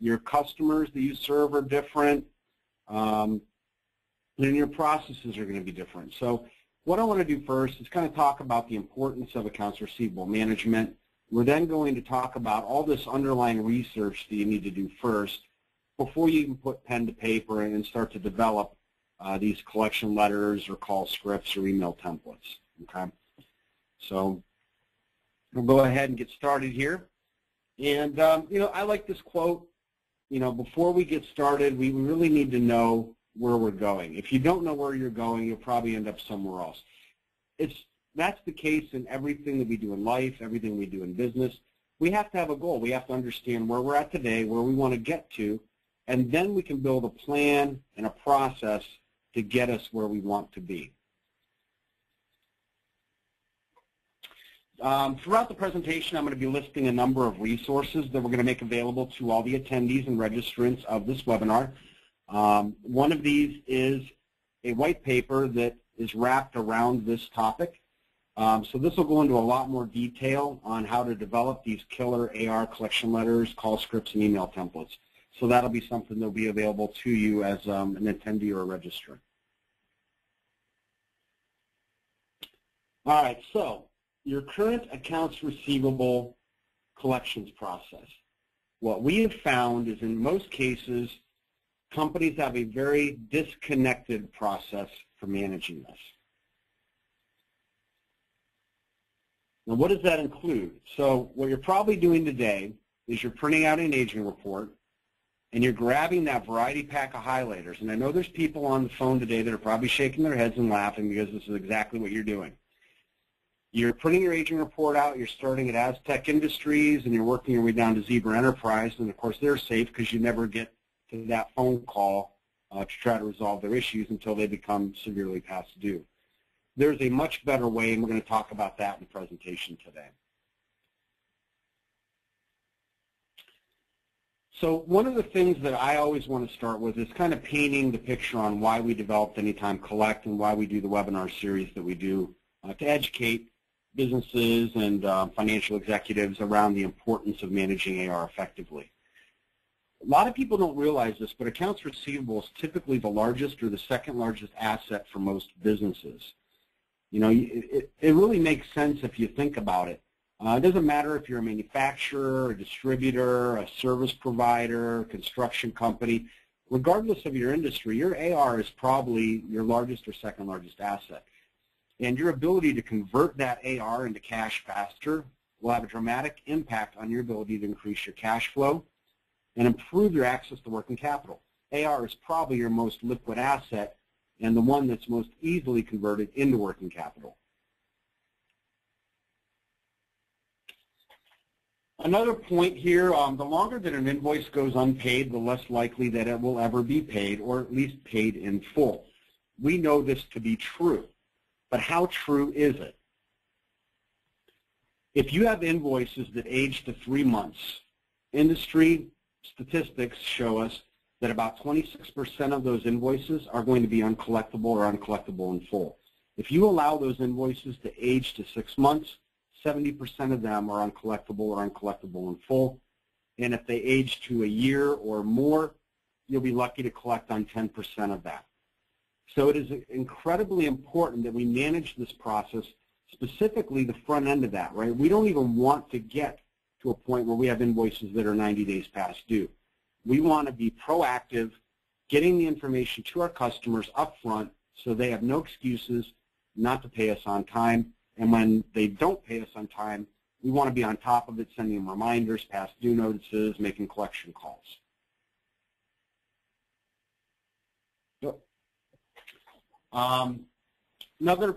Your customers that you serve are different. And your processes are going to be different. So what I want to do first is kind of talk about the importance of accounts receivable management. We're then going to talk about all this underlying research that you need to do first before you even put pen to paper and start to develop these collection letters or call scripts or email templates. Okay, so we'll go ahead and get started here. And I like this quote. Before we get started, we really need to know where we're going. If you don't know where you're going, you'll probably end up somewhere else. That's the case in everything that we do in life, everything we do in business. We have to have a goal. We have to understand where we're at today, where we want to get to, and then we can build a plan and a process to get us where we want to be. Throughout the presentation, I'm going to be listing a number of resources that we're going to make available to all the attendees and registrants of this webinar. One of these is a white paper that is wrapped around this topic. So this will go into a lot more detail on how to develop these killer AR collection letters, call scripts, and email templates. So that'll be something that will be available to you as an attendee or a registrant. All right, so your current accounts receivable collections process. What we have found is in most cases, companies have a very disconnected process for managing this. Now, what does that include? So what you're probably doing today is you're printing out an aging report, and you're grabbing that variety pack of highlighters. And I know there's people on the phone today that are probably shaking their heads and laughing because this is exactly what you're doing. You're printing your aging report out, you're starting at Aztec Industries, and you're working your way down to Zebra Enterprise, and of course they're safe because you never get to that phone call to try to resolve their issues until they become severely past due. There's a much better way, and we're going to talk about that in the presentation today. So one of the things that I always want to start with is kind of painting the picture on why we developed Anytime Collect and why we do the webinar series that we do to educate businesses and financial executives around the importance of managing AR effectively. A lot of people don't realize this, but accounts receivable is typically the largest or the second largest asset for most businesses. It really makes sense if you think about it. It doesn't matter if you're a manufacturer, a distributor, a service provider, a construction company. Regardless of your industry, your AR is probably your largest or second largest asset. And your ability to convert that AR into cash faster will have a dramatic impact on your ability to increase your cash flow and improve your access to working capital. AR is probably your most liquid asset and the one that's most easily converted into working capital. Another point here, the longer that an invoice goes unpaid, the less likely that it will ever be paid, or at least paid in full. We know this to be true, but how true is it? If you have invoices that age to 3 months, industry statistics show us that about 26% of those invoices are going to be uncollectible or uncollectible in full. If you allow those invoices to age to 6 months, 70% of them are uncollectible or uncollectible in full. And if they age to a year or more, you'll be lucky to collect on 10% of that. So it is incredibly important that we manage this process, specifically the front end of that, right? We don't even want to get to a point where we have invoices that are 90 days past due. We want to be proactive, getting the information to our customers up front so they have no excuses not to pay us on time. And when they don't pay us on time, we want to be on top of it, sending them reminders, past due notices, making collection calls. Another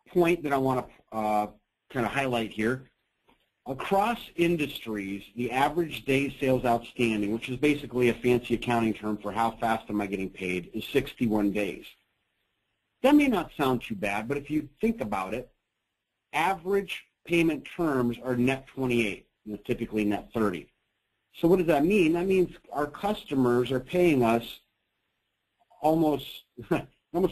point that I want to kind of highlight here, across industries, the average day sales outstanding, which is basically a fancy accounting term for how fast am I getting paid, is 61 days. That may not sound too bad, but if you think about it, average payment terms are net 28, typically net 30. So what does that mean? That means our customers are paying us almost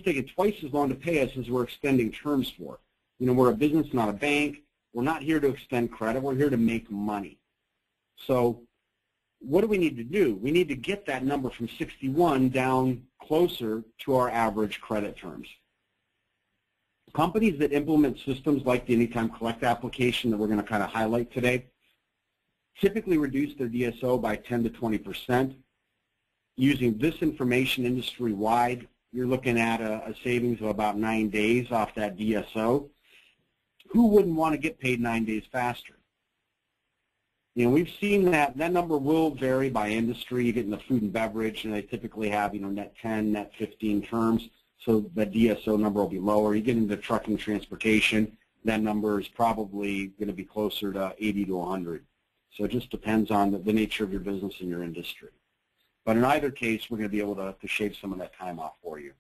taking twice as long to pay us as we're extending terms for. We're a business, not a bank. We're not here to extend credit. We're here to make money. So what do we need to do? We need to get that number from 61 down closer to our average credit terms. Companies that implement systems like the Anytime Collect application that we're going to kind of highlight today typically reduce their DSO by 10 to 20%. Using this information industry-wide, you're looking at a savings of about 9 days off that DSO. Who wouldn't want to get paid 9 days faster? You know, we've seen that number will vary by industry. You get in the food and beverage, and they typically have, you know, net 10, net 15 terms, so the DSO number will be lower. You get into trucking transportation, that number is probably going to be closer to 80 to 100. So it just depends on the nature of your business and your industry. But in either case, we're going to be able to shave some of that time off for you.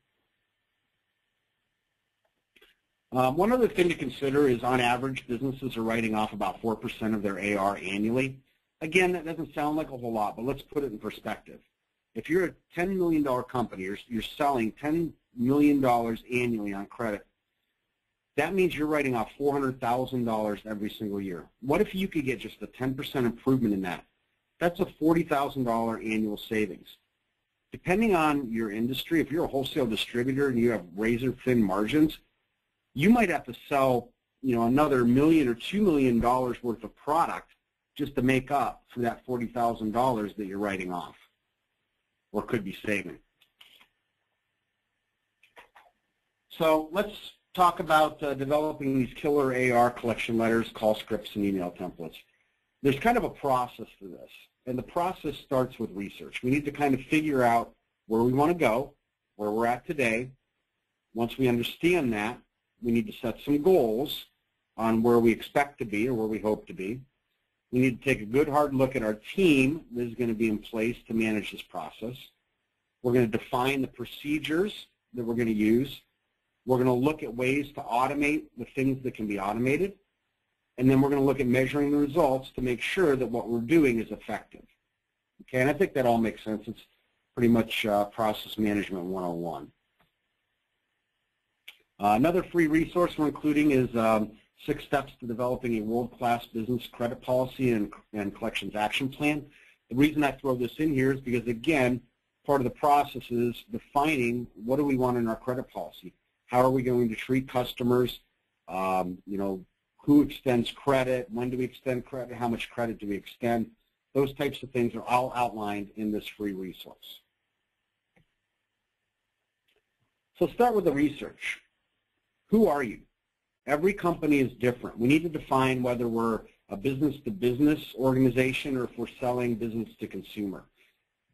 One other thing to consider is, on average, businesses are writing off about 4% of their AR annually. Again, that doesn't sound like a whole lot, but let's put it in perspective. If you're a $10 million company, you're selling $10 million annually on credit, that means you're writing off $400,000 every single year. What if you could get just a 10% improvement in that? That's a $40,000 annual savings. Depending on your industry, if you're a wholesale distributor and you have razor-thin margins, you might have to sell, you know, another $1 million or $2 million worth of product just to make up for that $40,000 that you're writing off or could be saving. So let's talk about developing these killer AR collection letters, call scripts, and email templates. There's kind of a process to this, and the process starts with research. We need to kind of figure out where we want to go, where we're at today. Once we understand that, we need to set some goals on where we expect to be or where we hope to be. We need to take a good hard look at our team that is going to be in place to manage this process. We're going to define the procedures that we're going to use. We're going to look at ways to automate the things that can be automated. And then we're going to look at measuring the results to make sure that what we're doing is effective. Okay, and I think that all makes sense. It's pretty much process management 101. Another free resource we're including is 6 steps to developing a world-class business credit policy and collections action plan. The reason I throw this in here is because, again, part of the process is defining what do we want in our credit policy. How are we going to treat customers? You know, who extends credit? When do we extend credit? How much credit do we extend? Those types of things are all outlined in this free resource. So start with the research. Who are you? Every company is different. We need to define whether we're a business-to-business organization or if we're selling business-to-consumer.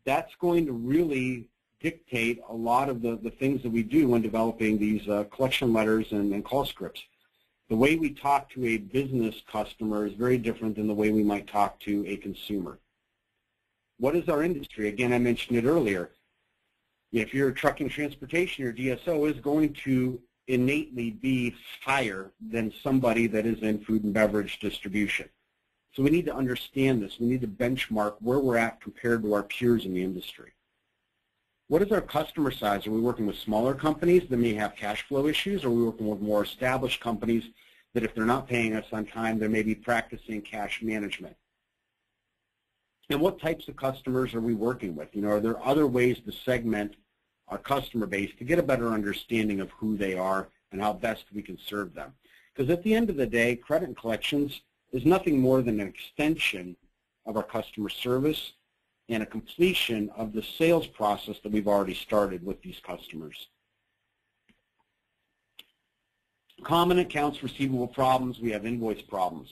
That's going to really dictate a lot of the things that we do when developing these collection letters and call scripts. The way we talk to a business customer is very different than the way we might talk to a consumer. What is our industry? Again, I mentioned it earlier. If you're trucking transportation, your DSO is going to innately be higher than somebody that is in food and beverage distribution. So we need to understand this. We need to benchmark where we're at compared to our peers in the industry. What is our customer size? Are we working with smaller companies that may have cash flow issues, or are we working with more established companies that if they're not paying us on time, they may be practicing cash management? And what types of customers are we working with? You know, are there other ways to segment our customer base to get a better understanding of who they are and how best we can serve them? Because at the end of the day, credit and collections is nothing more than an extension of our customer service and a completion of the sales process that we've already started with these customers. Common accounts receivable problems, we have invoice problems.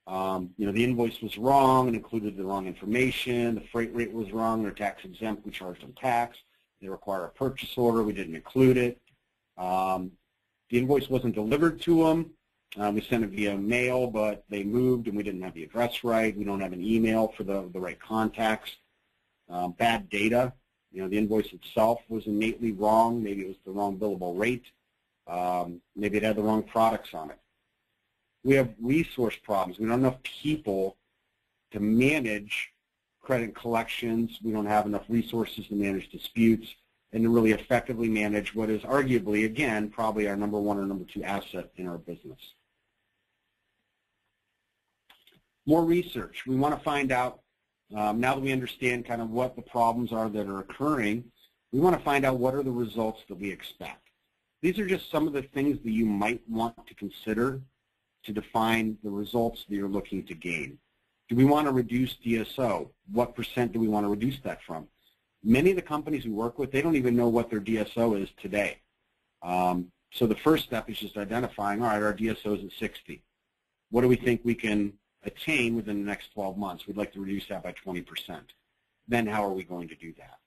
You know, the invoice was wrong and included the wrong information, the freight rate was wrong, they're tax exempt, we charged them tax, they require a purchase order, we didn't include it. The invoice wasn't delivered to them. We sent it via mail, but they moved and we didn't have the address right. We don't have an email for the right contacts. Bad data. You know, the invoice itself was innately wrong. Maybe it was the wrong billable rate. Maybe it had the wrong products on it. We have resource problems. We don't have enough people to manage credit collections. We don't have enough resources to manage disputes and to really effectively manage what is arguably, again, probably our number 1 or number 2 asset in our business. More research. We want to find out Now that we understand kind of what the problems are that are occurring, we want to find out what are the results that we expect. These are just some of the things that you might want to consider to define the results that you're looking to gain. Do we want to reduce DSO? What % do we want to reduce that from? Many of the companies we work with, they don't even know what their DSO is today. So the first step is just identifying, all right, our DSO is at 60. What do we think we can attain within the next 12 months? We'd like to reduce that by 20%. Then how are we going to do that?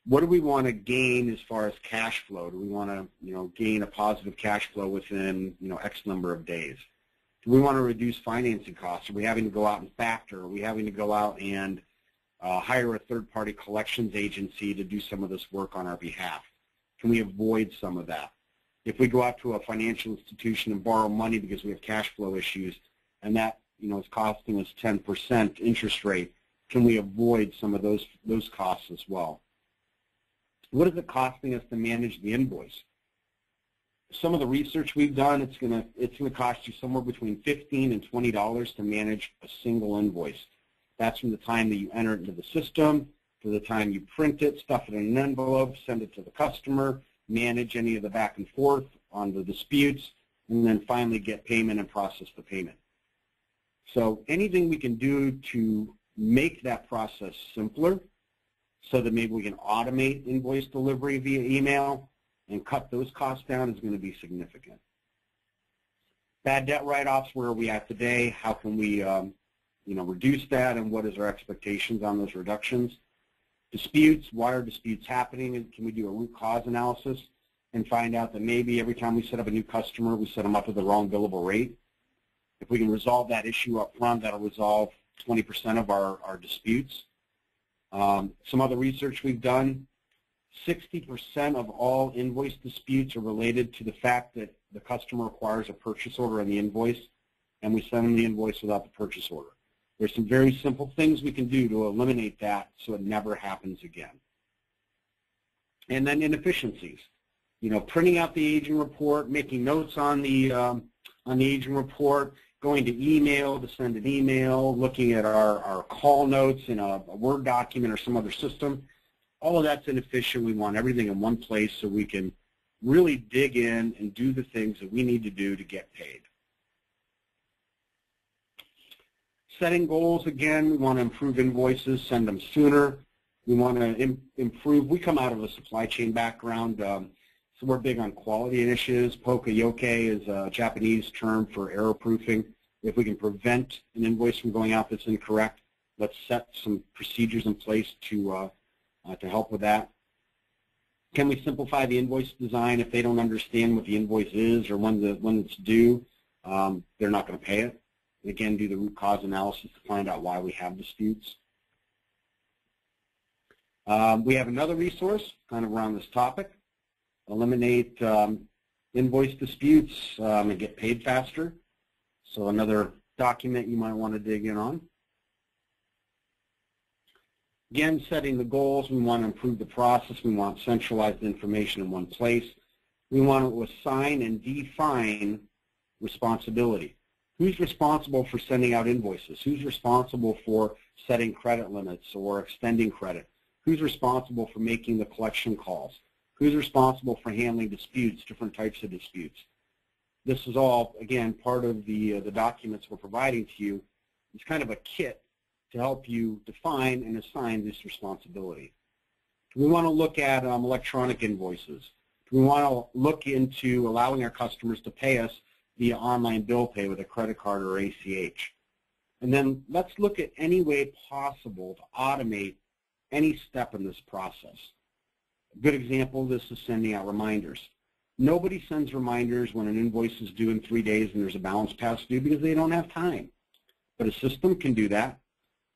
What do we want to gain as far as cash flow? Do we want to, gain a positive cash flow within, X number of days? Do we want to reduce financing costs? Are we having to go out and factor? Are we having to go out and hire a third-party collections agency to do some of this work on our behalf? Can we avoid some of that? If we go out to a financial institution and borrow money because we have cash flow issues and that is costing us 10% interest rate, can we avoid some of those costs as well? What is it costing us to manage the invoice? Some of the research we've done, it's gonna cost you somewhere between $15 and $20 to manage a single invoice. That's from the time that you enter it into the system to the time you print it, stuff it in an envelope, send it to the customer, manage any of the back and forth on the disputes, and then finally get payment and process the payment. So anything we can do to make that process simpler so that maybe we can automate invoice delivery via email and cut those costs down is going to be significant. Bad debt write-offs, where are we at today? How can we reduce that, and what is our expectations on those reductions? Disputes, why are disputes happening, and can we do a root cause analysis and find out that maybe every time we set up a new customer, we set them up with the wrong billable rate? If we can resolve that issue up front, that'll resolve 20% of our disputes. Some other research we've done, 60% of all invoice disputes are related to the fact that the customer requires a purchase order on the invoice, and we send them the invoice without the purchase order. There's some very simple things we can do to eliminate that so it never happens again. And then inefficiencies. Printing out the aging report, making notes on the aging report, going to email to send an email, looking at our call notes in a Word document or some other system. All of that's inefficient. We want everything in one place so we can really dig in and do the things that we need to do to get paid. Setting goals, again, we want to improve invoices, send them sooner. We want to improve. We come out of a supply chain background, so we're big on quality initiatives. Poka-yoke is a Japanese term for error proofing. If we can prevent an invoice from going out that's incorrect, let's set some procedures in place to help with that. Can we simplify the invoice design? If they don't understand what the invoice is or when it's due, they're not going to pay it. And again, do the root cause analysis to find out why we have disputes. We have another resource kind of around this topic. Eliminate invoice disputes and get paid faster. So another document you might want to dig in on. Again, setting the goals. We want to improve the process. We want centralized information in one place. We want to assign and define responsibility. Who's responsible for sending out invoices? Who's responsible for setting credit limits or extending credit? Who's responsible for making the collection calls? Who's responsible for handling disputes, different types of disputes? This is all, again, part of the documents we're providing to you. It's kind of a kit to help you define and assign this responsibility. Do we want to look at electronic invoices? Do we want to look into allowing our customers to pay us via online bill pay with a credit card or ACH? And then let's look at any way possible to automate any step in this process. A good example of this is sending out reminders. Nobody sends reminders when an invoice is due in 3 days and there's a balance past due because they don't have time. But a system can do that.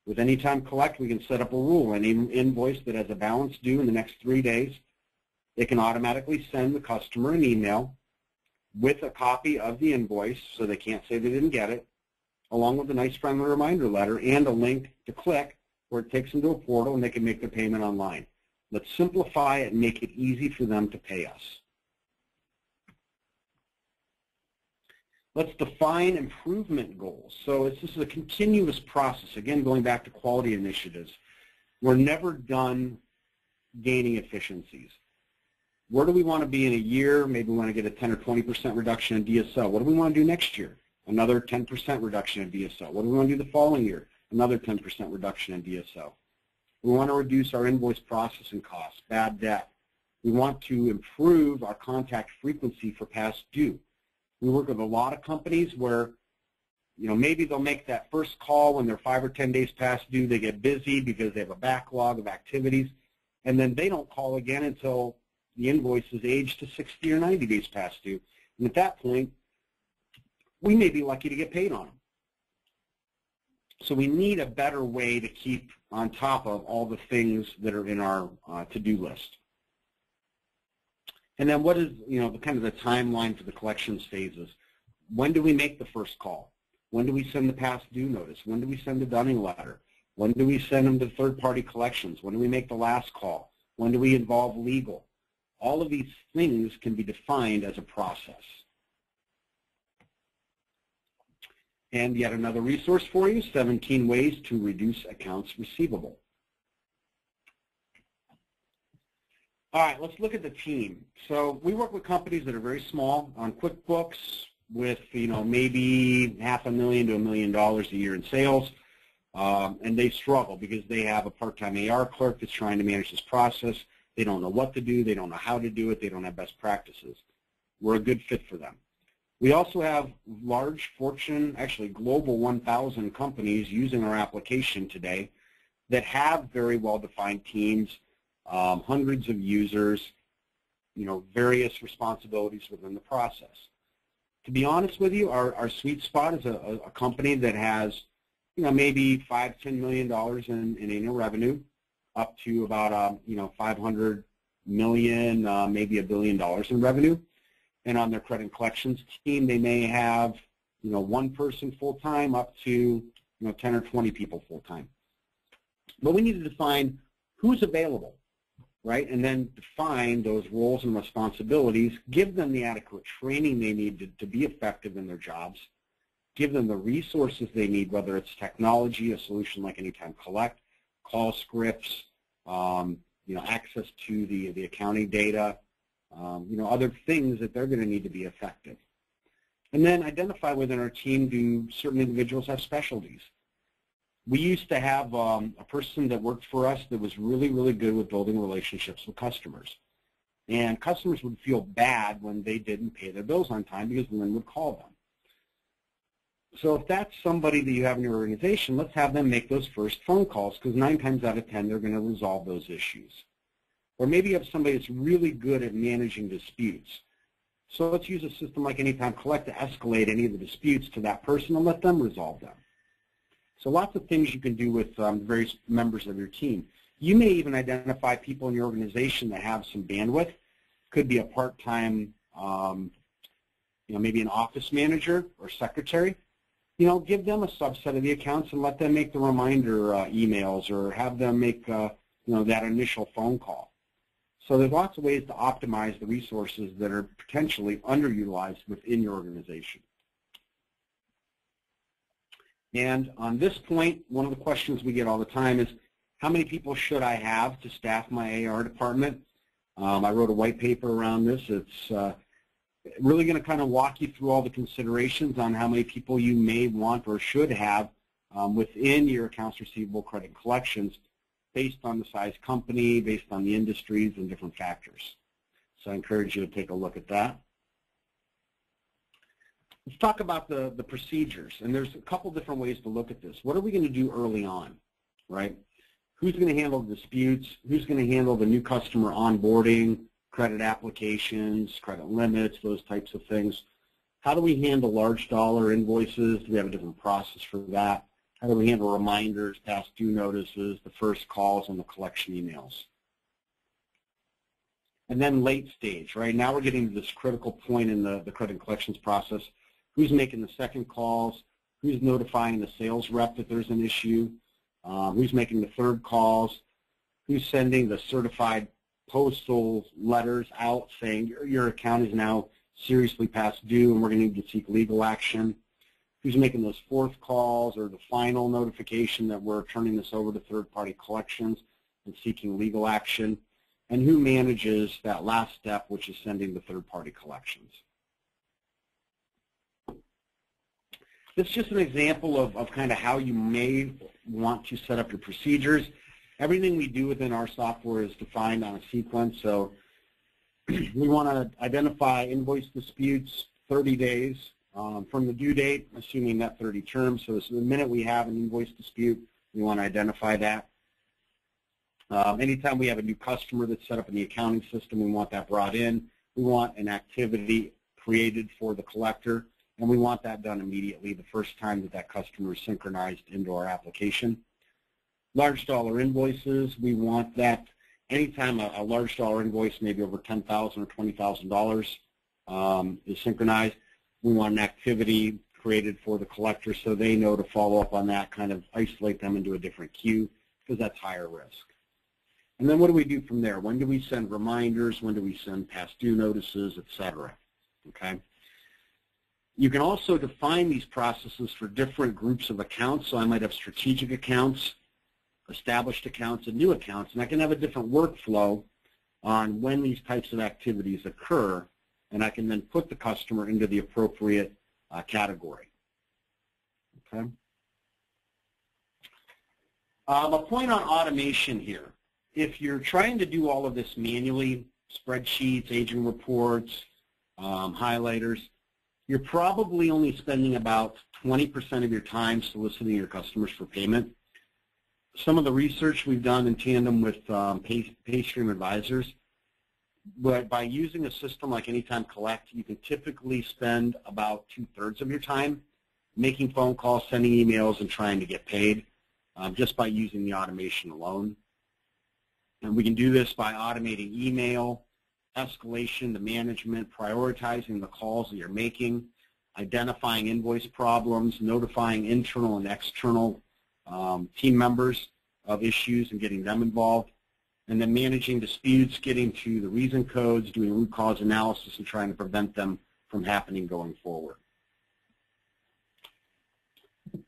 With Anytime Collect, we can set up a rule. Any invoice that has a balance due in the next 3 days, they can automatically send the customer an email with a copy of the invoice so they can't say they didn't get it, along with a nice friendly reminder letter and a link to click where it takes them to a portal and they can make their payment online. Let's simplify it and make it easy for them to pay us. Let's define improvement goals. So this is a continuous process. Again, going back to quality initiatives. We're never done gaining efficiencies. Where do we want to be in a year? Maybe we want to get a 10 or 20% reduction in DSO. What do we want to do next year? Another 10% reduction in DSO. What do we want to do the following year? Another 10% reduction in DSO. We want to reduce our invoice processing costs, bad debt. We want to improve our contact frequency for past due. We work with a lot of companies where, maybe they'll make that first call when they're 5 or 10 days past due. They get busy because they have a backlog of activities, and then they don't call again until the invoice is aged to 60 or 90 days past due. And at that point, we may be lucky to get paid on them. So we need a better way to keep on top of all the things that are in our to-do list. And then what is, kind of the timeline for the collections phases? When do we make the first call? When do we send the past due notice? When do we send the dunning letter? When do we send them to third-party collections? When do we make the last call? When do we involve legal? All of these things can be defined as a process. And yet another resource for you, 17 ways to reduce accounts receivable. All right, let's look at the team. So we work with companies that are very small on QuickBooks with, maybe $500,000 to $1 million a year in sales, and they struggle because they have a part-time AR clerk that's trying to manage this process. They don't know what to do. They don't know how to do it. They don't have best practices. We're a good fit for them. We also have large Fortune, actually Global 1,000 companies using our application today that have very well-defined teams, hundreds of users, various responsibilities within the process. To be honest with you, our sweet spot is a company that has, maybe $5, $10 million in annual revenue, up to about, 500 million, maybe $1 billion in revenue. And on their credit and collections team, they may have, one person full-time up to, 10 or 20 people full-time. But we need to define who's available, right? And then define those roles and responsibilities, give them the adequate training they need to be effective in their jobs, give them the resources they need, whether it's technology, a solution like Anytime Collect, call scripts, access to the accounting data, other things that they're going to need to be effective. And then identify within our team, do certain individuals have specialties? We used to have a person that worked for us that was really, really good with building relationships with customers. And customers would feel bad when they didn't pay their bills on time because Lynn would call them. So if that's somebody that you have in your organization, let's have them make those first phone calls, because 9 times out of 10 they're going to resolve those issues. Or maybe you have somebody that's really good at managing disputes. So let's use a system like Anytime Collect to escalate any of the disputes to that person and let them resolve them. So lots of things you can do with various members of your team. You may even identify people in your organization that have some bandwidth. Could be a part-time, maybe an office manager or secretary. Give them a subset of the accounts and let them make the reminder emails, or have them make that initial phone call. So there's lots of ways to optimize the resources that are potentially underutilized within your organization. And on this point, one of the questions we get all the time is, how many people should I have to staff my AR department? I wrote a white paper around this. It's really going to kind of walk you through all the considerations on how many people you may want or should have within your accounts receivable, credit, collections, based on the size company, based on the industries, and different factors. So I encourage you to take a look at that. Let's talk about the procedures, and there's a couple different ways to look at this. What are we going to do early on, right? Who's going to handle disputes? Who's going to handle the new customer onboarding, credit applications, credit limits, those types of things? How do we handle large dollar invoices? Do we have a different process for that? How do we handle reminders, past due notices, the first calls, and the collection emails? And then late stage, right? Now we're getting to this critical point in the credit and collections process. Who's making the second calls? Who's notifying the sales rep that there's an issue? Who's making the third calls? Who's sending the certified postal letters out saying your account is now seriously past due and we're going to need to seek legal action, who's making those fourth calls or the final notification that we're turning this over to third-party collections and seeking legal action, and who manages that last step, which is sending to third-party collections. This is just an example of kind of how you may want to set up your procedures. Everything we do within our software is defined on a sequence, so we want to identify invoice disputes 30 days from the due date, assuming that 30 terms. So the minute we have an invoice dispute, we want to identify that. Anytime we have a new customer that's set up in the accounting system, we want that brought in. We want an activity created for the collector, and we want that done immediately the first time that that customer is synchronized into our application. Large dollar invoices, we want that anytime a large dollar invoice, maybe over $10,000 or $20,000 is synchronized, we want an activity created for the collector so they know to follow up on that, kind of isolate them into a different queue because that's higher risk. And then what do we do from there? When do we send reminders? When do we send past due notices, etc.? Okay. You can also define these processes for different groups of accounts. So I might have strategic accounts, established accounts, and new accounts, and I can have a different workflow on when these types of activities occur, and I can then put the customer into the appropriate category. Okay. A point on automation here. If you're trying to do all of this manually, spreadsheets, aging reports, highlighters, you're probably only spending about 20% of your time soliciting your customers for payment. Some of the research we've done in tandem with PayStream advisors, but by using a system like Anytime Collect, you can typically spend about 2/3 of your time making phone calls, sending emails, and trying to get paid just by using the automation alone. And we can do this by automating email, escalation to management, prioritizing the calls that you're making, identifying invoice problems, notifying internal and external team members of issues and getting them involved, and then managing disputes, getting to the reason codes, doing root cause analysis, and trying to prevent them from happening going forward.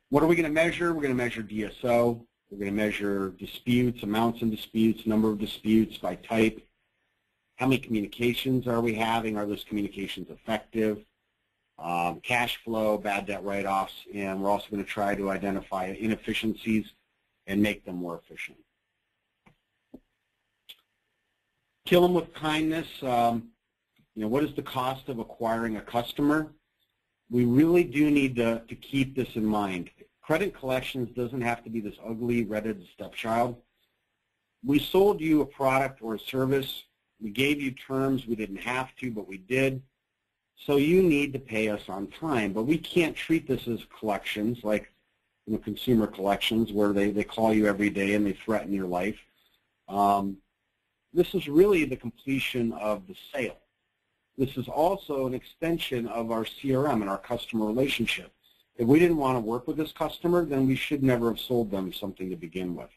What are we going to measure? We're going to measure DSO. We're going to measure disputes, amounts in disputes, number of disputes by type. How many communications are we having? Are those communications effective? Cash flow, bad debt write-offs, and we're also going to try to identify inefficiencies and make them more efficient. Kill them with kindness. What is the cost of acquiring a customer? We really do need to keep this in mind. Credit collections doesn't have to be this ugly, redheaded stepchild. We sold you a product or a service. We gave you terms we didn't have to, but we did. So you need to pay us on time. But we can't treat this as collections like consumer collections where they call you every day and they threaten your life. This is really the completion of the sale. This is also an extension of our CRM and our customer relationship. If we didn't want to work with this customer, then we should never have sold them something to begin with.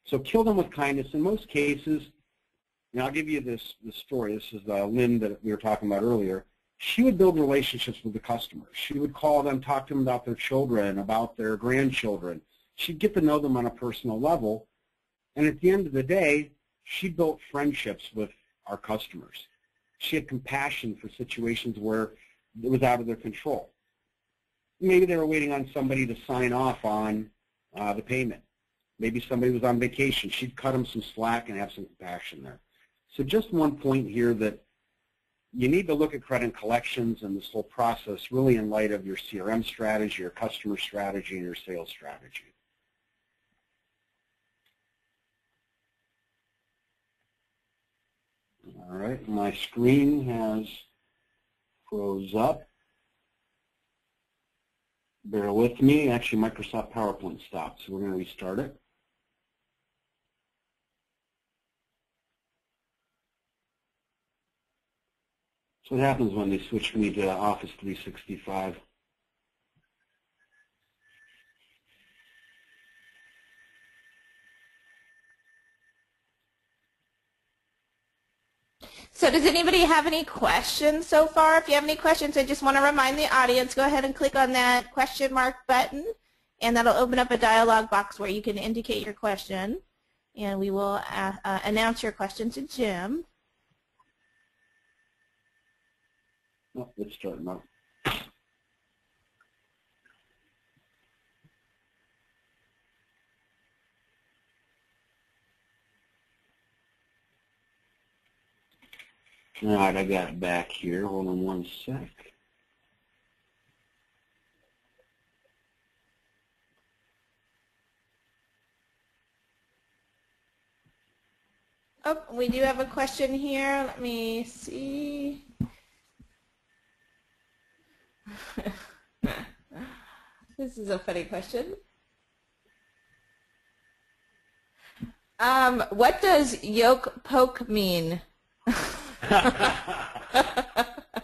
So kill them with kindness. In most cases, I'll give you this story. This is Lynn that we were talking about earlier. She would build relationships with the customers. She would call them, talk to them about their children, about their grandchildren. She'd get to know them on a personal level. And at the end of the day, she built friendships with our customers. She had compassion for situations where it was out of their control. Maybe they were waiting on somebody to sign off on the payment. Maybe somebody was on vacation. She'd cut them some slack and have some compassion there. So just one point here that you need to look at credit collections and this whole process really in light of your CRM strategy, your customer strategy, and your sales strategy. All right, my screen has froze up. Bear with me. Actually, Microsoft PowerPoint stopped, so we're going to restart it. So what happens when they switch me to Office 365? So does anybody have any questions so far? If you have any questions, I just want to remind the audience, go ahead and click on that question mark button, and that'll open up a dialog box where you can indicate your question, and we will announce your question to Jim. Oh, let's start now. All right, I got it back here. Hold on one sec. Oh, we do have a question here. Let me see. This is a funny question. What does yoke poke mean?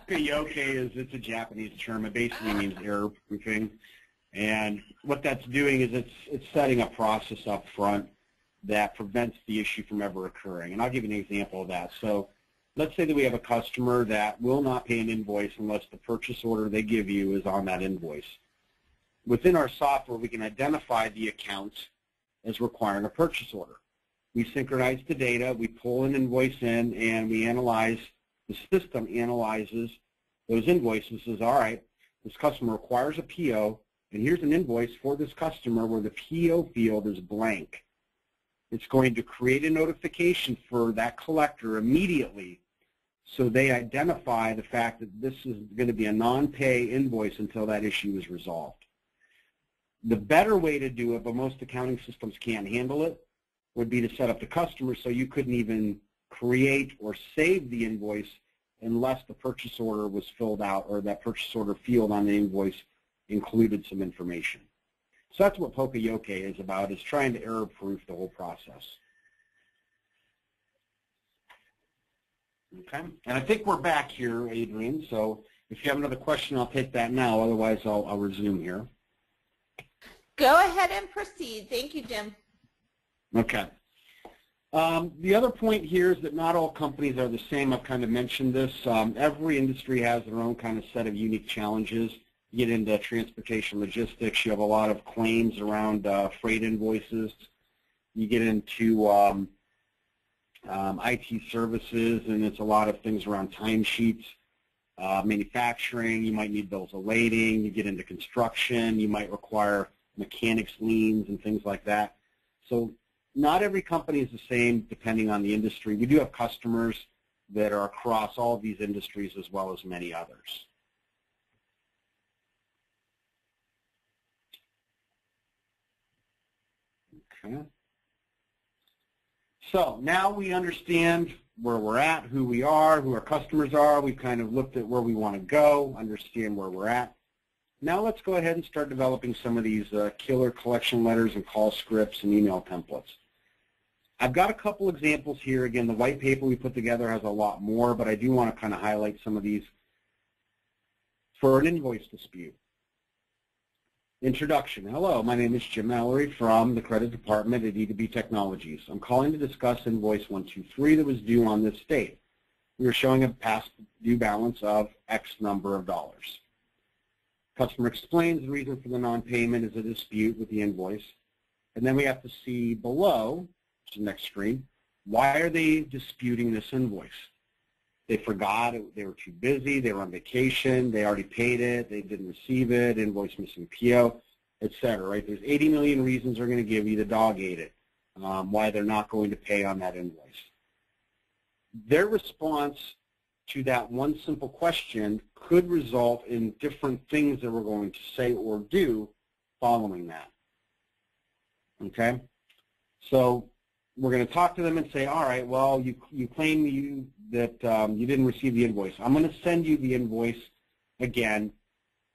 Yoke is, it's a Japanese term. It basically means error proofing. And what that's doing is it's setting a process up front that prevents the issue from ever occurring. And I'll give you an example of that. So let's say that we have a customer that will not pay an invoice unless the purchase order they give you is on that invoice. Within our software, we can identify the account as requiring a purchase order. We synchronize the data, we pull an invoice in, and we analyze, the system analyzes those invoices, says, all right, this customer requires a PO, and here's an invoice for this customer where the PO field is blank. It's going to create a notification for that collector immediately so they identify the fact that this is going to be a non-pay invoice until that issue is resolved. The better way to do it, but most accounting systems can't handle it, would be to set up the customer so you couldn't even create or save the invoice unless the purchase order was filled out or that purchase order field on the invoice included some information. So that's what Poka-Yoke is about, is trying to error-proof the whole process. Okay, and I think we're back here, Adrian, so if you have another question, I'll take that now. Otherwise, I'll resume here. Go ahead and proceed. Thank you, Jim. Okay. The other point here is that not all companies are the same. I've kind of mentioned this. Every industry has their own kind of set of unique challenges. You get into transportation logistics, you have a lot of claims around freight invoices. You get into IT services, and it's a lot of things around timesheets. Manufacturing, you might need bills of lading. You get into construction, you might require mechanics liens and things like that. So not every company is the same depending on the industry. We do have customers that are across all of these industries as well as many others. Okay. So now we understand where we're at, who we are, who our customers are. We've kind of looked at where we want to go, understand where we're at. Now let's go ahead and start developing some of these killer collection letters and call scripts and email templates. I've got a couple examples here. Again, the white paper we put together has a lot more, but I do want to kind of highlight some of these. For an invoice dispute. Introduction. Hello, my name is Jim Mallory from the credit department at E2B Technologies. I'm calling to discuss invoice 123 that was due on this date. We are showing a past due balance of X number of dollars. Customer explains the reason for the non-payment is a dispute with the invoice. And then we have to see below, which is the next screen, why are they disputing this invoice? They forgot, they were too busy, they were on vacation, they already paid it, they didn't receive it, invoice missing PO, etc. Right? There's 80 million reasons they're going to give you. The dog ate it, why they're not going to pay on that invoice. Their response to that one simple question could result in different things that we're going to say or do following that. Okay? So we're going to talk to them and say, all right, well, you claim that you didn't receive the invoice. I'm going to send you the invoice again,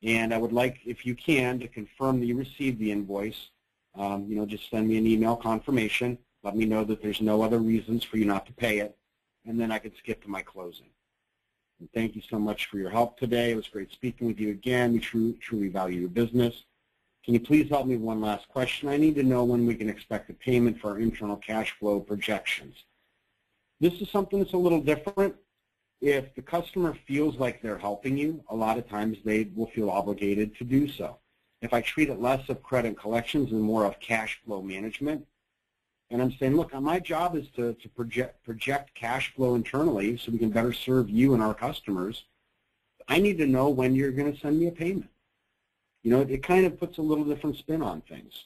and I would like, if you can, to confirm that you received the invoice. Just send me an email confirmation. Let me know that there's no other reasons for you not to pay it, and then I can skip to my closing. And thank you so much for your help today. It was great speaking with you again. We truly value your business. Can you please help me with one last question? I need to know when we can expect a payment for our internal cash flow projections. This is something that's a little different. if the customer feels like they're helping you, a lot of times they will feel obligated to do so. If I treat it less of credit collections and more of cash flow management, and I'm saying, look, my job is to project cash flow internally so we can better serve you and our customers, I need to know when you're going to send me a payment. You know, it kind of puts a little different spin on things.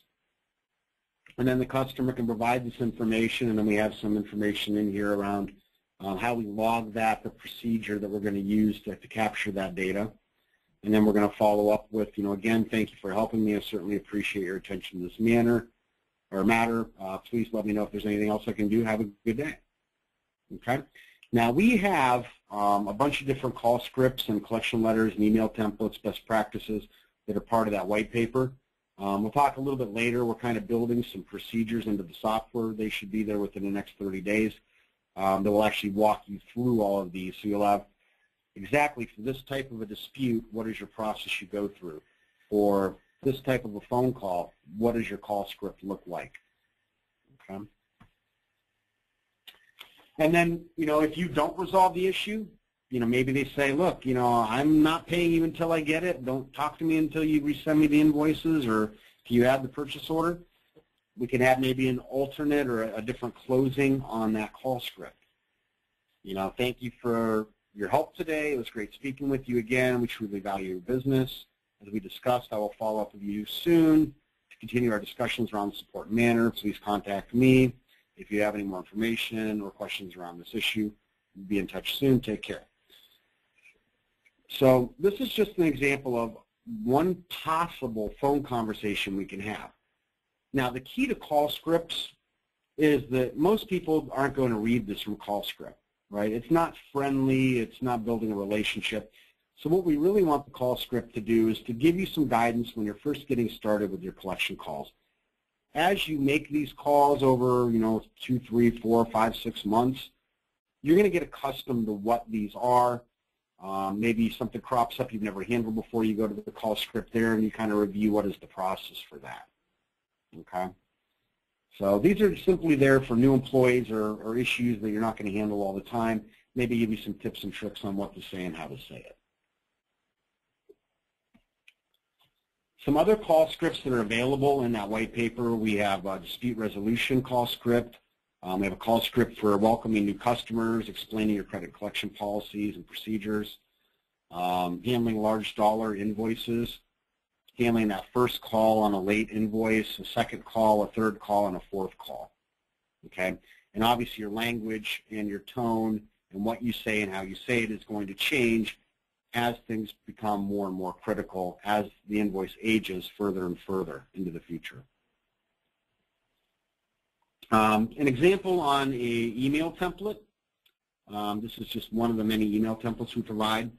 And then the customer can provide this information, and then we have some information in here around how we log that, the procedure that we're going to use to capture that data. And then we're going to follow up with, you know, again, thank you for helping me. I certainly appreciate your attention to this matter. Please let me know if there's anything else I can do. Have a good day. Okay. Now we have a bunch of different call scripts and collection letters and email templates, best practices that are part of that white paper. We'll talk a little bit later. We're kind of building some procedures into the software. They should be there within the next 30 days. That will actually walk you through all of these. So you'll have exactly for this type of a dispute, what is your process you go through? For this type of a phone call, what does your call script look like? Okay. And then, you know, if you don't resolve the issue, you know, maybe they say, look, you know, I'm not paying you until I get it. Don't talk to me until you resend me the invoices, or if you add the purchase order. We can have maybe an alternate or a different closing on that call script. You know, thank you for your help today. It was great speaking with you again. We truly value your business. As we discussed, I will follow up with you soon to continue our discussions around the support manner. Please contact me if you have any more information or questions around this issue. We'll be in touch soon. Take care. So this is just an example of one possible phone conversation we can have. Now, the key to call scripts is that most people aren't going to read this from call script, right? It's not friendly. It's not building a relationship. So what we really want the call script to do is to give you some guidance when you're first getting started with your collection calls. As you make these calls over, you know, 2, 3, 4, 5, 6 months, you're going to get accustomed to what these are. Maybe something crops up you've never handled before. You go to the call script there and you kind of review what is the process for that. Okay. So these are simply there for new employees or issues that you're not going to handle all the time. Maybe give you some tips and tricks on what to say and how to say it. Some other call scripts that are available in that white paper, we have a dispute resolution call script. We have a call script for welcoming new customers, explaining your credit collection policies and procedures, handling large dollar invoices, handling that first call on a late invoice, a second call, a third call, and a fourth call. Okay? And obviously your language and your tone and what you say and how you say it is going to change as things become more and more critical as the invoice ages further and further into the future. An example on an email template. This is just one of the many email templates we provide.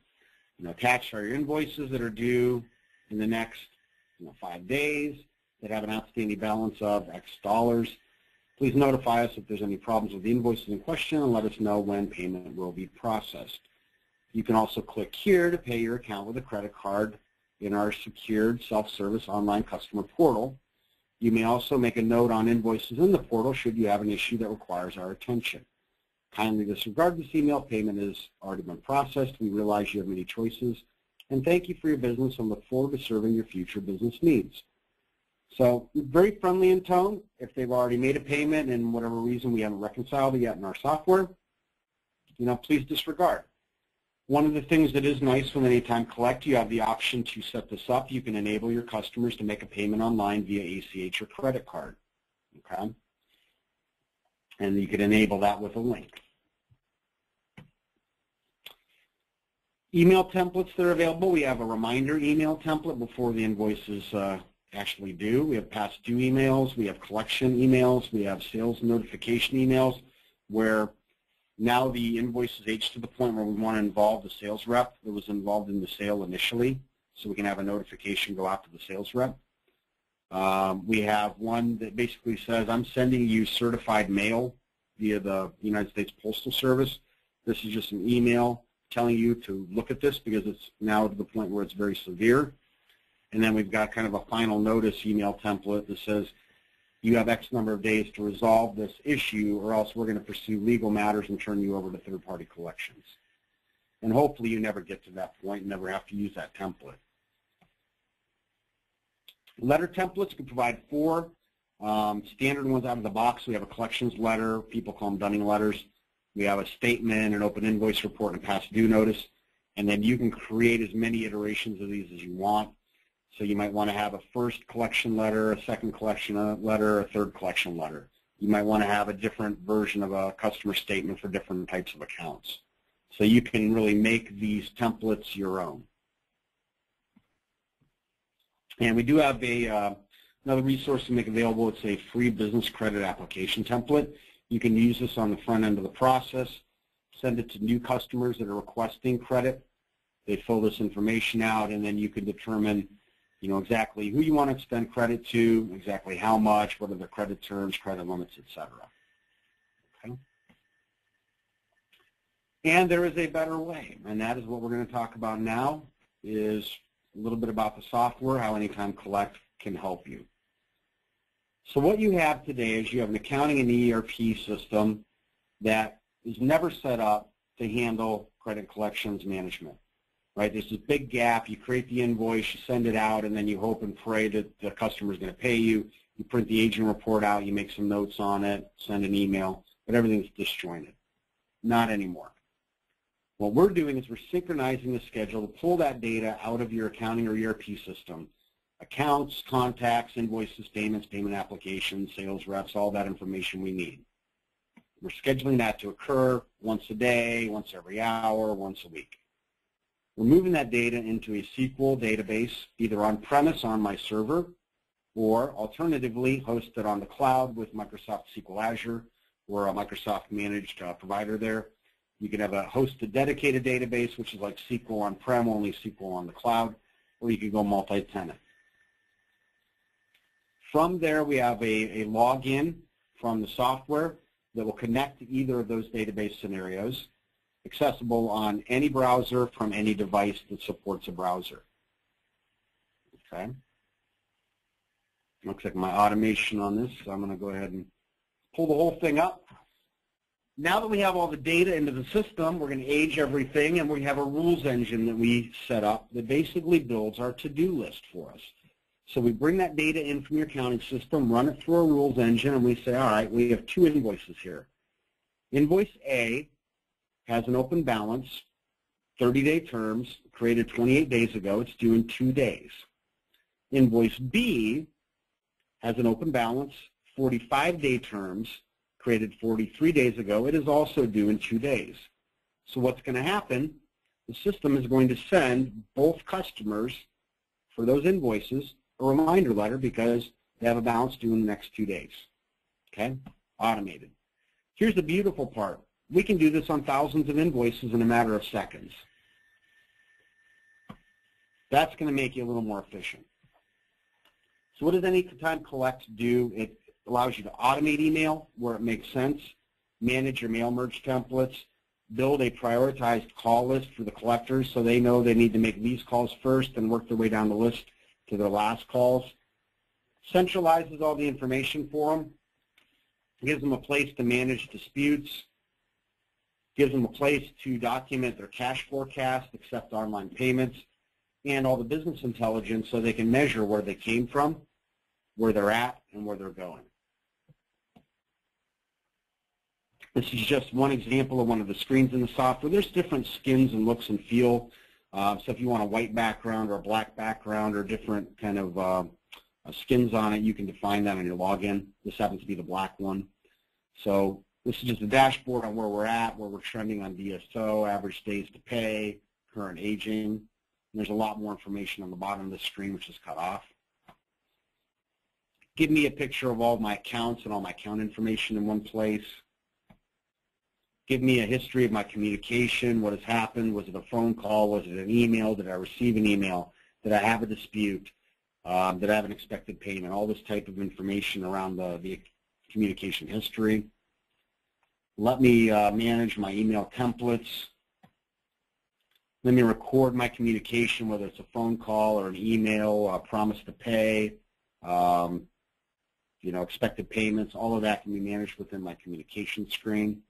You know, attached are your invoices that are due in the next 5 days that have an outstanding balance of X dollars. Please notify us if there's any problems with the invoices in question and let us know when payment will be processed. You can also click here to pay your account with a credit card in our secured self-service online customer portal. You may also make a note on invoices in the portal should you have an issue that requires our attention. Kindly disregard this email. Payment has already been processed. We realize you have many choices. And thank you for your business and look forward to serving your future business needs. So very friendly in tone. If they've already made a payment and whatever reason we haven't reconciled it yet in our software, please disregard. One of the things that is nice with Anytime Collect, you have the option to set this up. You can enable your customers to make a payment online via ACH or credit card. Okay? And you can enable that with a link. Email templates that are available. We have a reminder email template before the invoices actually due. We have past due emails. We have collection emails. We have sales notification emails where now the invoice is aged to the point where we want to involve the sales rep that was involved in the sale initially, so we can have a notification go out to the sales rep. We have one that basically says, I'm sending you certified mail via the United States Postal Service. This is just an email telling you to look at this because it's now to the point where it's very severe. And then we've got kind of a final notice email template that says, you have X number of days to resolve this issue or else we're going to pursue legal matters and turn you over to third-party collections. And hopefully you never get to that point and never have to use that template. Letter templates can provide 4 standard ones out of the box. We have a collections letter. People call them Dunning letters. We have a statement, an open invoice report, and a past due notice. And then you can create as many iterations of these as you want. So you might want to have a first collection letter, a second collection letter, a third collection letter. You might want to have a different version of a customer statement for different types of accounts. So you can really make these templates your own. And we do have another resource to make available. It's a free business credit application template. You can use this on the front end of the process, send it to new customers that are requesting credit. They fill this information out, and then you can determine, exactly who you want to extend credit to, exactly how much, what are the credit terms, credit limits, etc. Okay? And there is a better way, and that is what we're going to talk about now, is a little bit about the software, how Anytime Collect can help you. So what you have today is you have an accounting and ERP system that is never set up to handle credit collections management. Right? There's this big gap. You create the invoice, you send it out, and then you hope and pray that the customer is going to pay you. You print the agent report out, you make some notes on it, send an email, but everything's disjointed. Not anymore. What we're doing is we're synchronizing the schedule to pull that data out of your accounting or ERP system. Accounts, contacts, invoices, payments, payment applications, sales reps, all that information we need. We're scheduling that to occur once a day, once every hour, once a week. We're moving that data into a SQL database, either on-premise on my server, or alternatively hosted on the cloud with Microsoft SQL Azure. We're a Microsoft managed provider there. You can have a hosted dedicated database, which is like SQL on-prem, only SQL on the cloud, or you can go multi-tenant. From there, we have a login from the software that will connect to either of those database scenarios, accessible on any browser from any device that supports a browser. Okay. Looks like my automation on this, so I'm going to go ahead and pull the whole thing up. Now that we have all the data into the system, we're going to age everything, and we have a rules engine that we set up that basically builds our to-do list for us. So we bring that data in from your accounting system, run it through a rules engine, and we say, all right, we have 2 invoices here. Invoice A has an open balance, 30-day terms, created 28 days ago. It's due in 2 days. Invoice B has an open balance, 45-day terms, created 43 days ago. It is also due in 2 days. So what's going to happen, the system is going to send both customers for those invoices a reminder letter because they have a balance due in the next 2 days. Okay? Automated. Here's the beautiful part. We can do this on thousands of invoices in a matter of seconds. That's going to make you a little more efficient. So what does Anytime Collect do? It allows you to automate email where it makes sense, manage your mail merge templates, build a prioritized call list for the collectors so they know they need to make these calls first and work their way down the list to their last calls, centralizes all the information for them, gives them a place to manage disputes, gives them a place to document their cash forecast, accept online payments, and all the business intelligence so they can measure where they came from, where they're at, and where they're going. This is just one example of one of the screens in the software. There's different skins and looks and feel. So if you want a white background or a black background or different kind of skins on it, you can define that on your login. This happens to be the black one. So this is just a dashboard on where we're at, where we're trending on DSO, average days to pay, current aging. And there's a lot more information on the bottom of the screen, which is cut off. Give me a picture of all my accounts and all my account information in one place. Give me a history of my communication, what has happened, was it a phone call, was it an email, did I receive an email, did I have a dispute, did I have an expected payment, all this type of information around the communication history. Let me manage my email templates. Let me record my communication, whether it's a phone call or an email, a promise to pay, expected payments, all of that can be managed within my communication screen.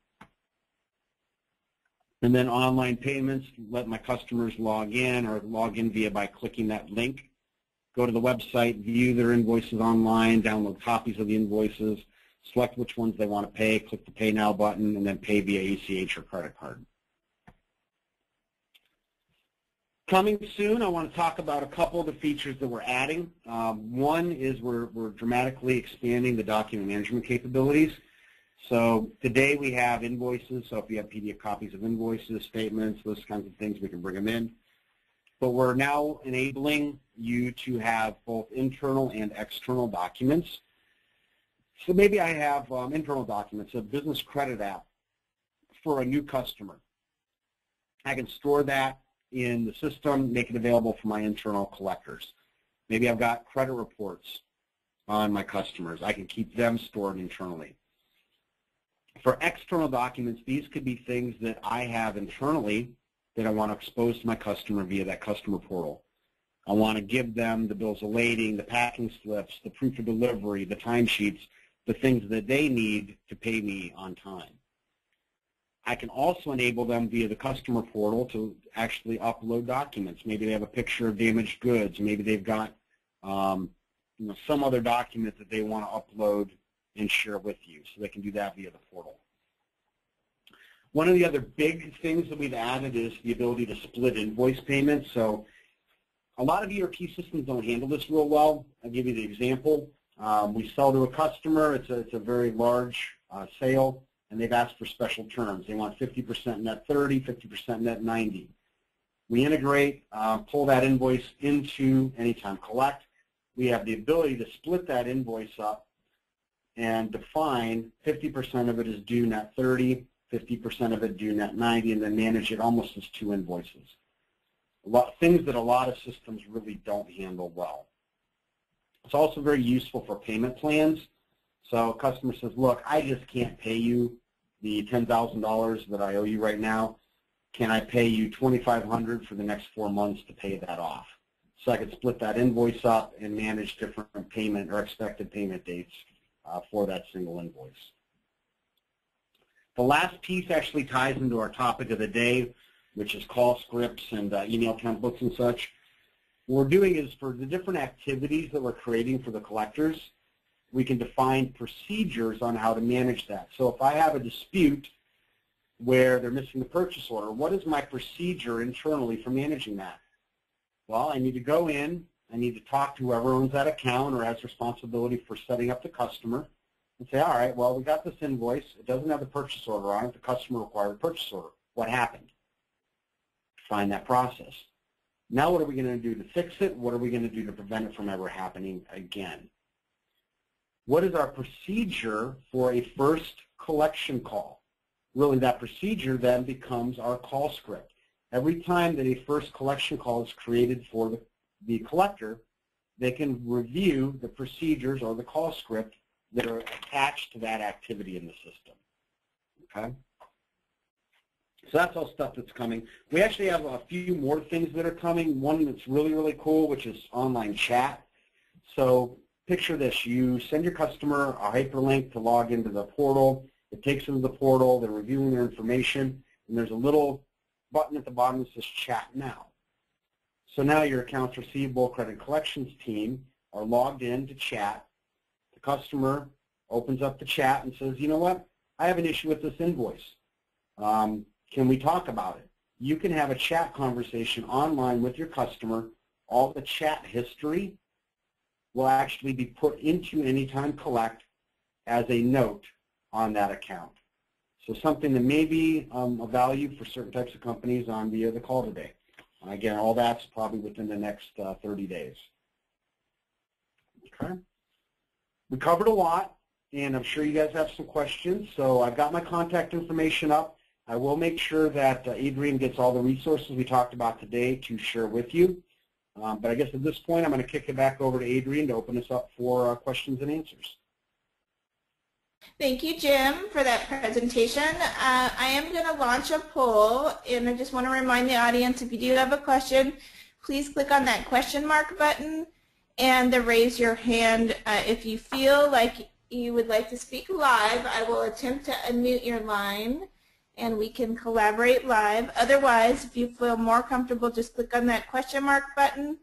And then online payments, let my customers log in or log in by clicking that link. Go to the website, view their invoices online, download copies of the invoices, select which ones they want to pay, click the Pay Now button, and then pay via ACH or credit card. Coming soon, I want to talk about a couple of the features that we're adding. One is we're dramatically expanding the document management capabilities. So today we have invoices, so if you have PDF copies of invoices, statements, those kinds of things, we can bring them in. But we're now enabling you to have both internal and external documents. So maybe I have internal documents, a business credit app for a new customer. I can store that in the system, make it available for my internal collectors. Maybe I've got credit reports on my customers. I can keep them stored internally. For external documents, these could be things that I have internally that I want to expose to my customer via that customer portal. I want to give them the bills of lading, the packing slips, the proof of delivery, the timesheets, the things that they need to pay me on time. I can also enable them via the customer portal to actually upload documents. Maybe they have a picture of damaged goods. Maybe they've got some other document that they want to upload and share with you, so they can do that via the portal. One of the other big things that we've added is the ability to split invoice payments. So a lot of ERP systems don't handle this real well. I'll give you the example. We sell to a customer. It's a very large sale, and they've asked for special terms. They want 50% net 30, 50% net 90. We integrate, pull that invoice into Anytime Collect. We have the ability to split that invoice up and define 50% of it is due net 30, 50% of it due net 90, and then manage it almost as two invoices. Things that a lot of systems really don't handle well. It's also very useful for payment plans. So a customer says, look, I just can't pay you the $10,000 that I owe you right now. Can I pay you $2,500 for the next 4 months to pay that off? So I could split that invoice up and manage different payment or expected payment dates for that single invoice. The last piece actually ties into our topic of the day, which is call scripts and email templates and such. What we're doing is for the different activities that we're creating for the collectors, we can define procedures on how to manage that. So if I have a dispute where they're missing the purchase order, what is my procedure internally for managing that? Well, I need to go in, I need to talk to whoever owns that account or has responsibility for setting up the customer and say, all right, well, we got this invoice. It doesn't have the purchase order on it. The customer required a purchase order. What happened? Find that process. Now what are we going to do to fix it? What are we going to do to prevent it from ever happening again? What is our procedure for a first collection call? Really, that procedure then becomes our call script. Every time that a first collection call is created for the collector, they can review the procedures or the call script that are attached to that activity in the system. Okay? So that's all stuff that's coming. We actually have a few more things that are coming. One that's really, really cool, which is online chat. So picture this. You send your customer a hyperlink to log into the portal. It takes them to the portal. They're reviewing their information, and there's a little button at the bottom that says Chat Now. So now your accounts receivable, credit collections team are logged in to chat. The customer opens up the chat and says, you know what, I have an issue with this invoice. Can we talk about it? You can have a chat conversation online with your customer. All the chat history will actually be put into Anytime Collect as a note on that account. So something that may be of value for certain types of companies on the call today. Again, all that's probably within the next 30 days. Okay. We covered a lot, and I'm sure you guys have some questions. So I've got my contact information up. I will make sure that Adrian gets all the resources we talked about today to share with you. But I guess at this point, I'm going to kick it back over to Adrian to open us up for questions and answers. Thank you, Jim, for that presentation. I am going to launch a poll, and I just want to remind the audience, if you do have a question, please click on that question mark button and the raise your hand. If you feel like you would like to speak live, I will attempt to unmute your line, and we can collaborate live. Otherwise, if you feel more comfortable, just click on that question mark button,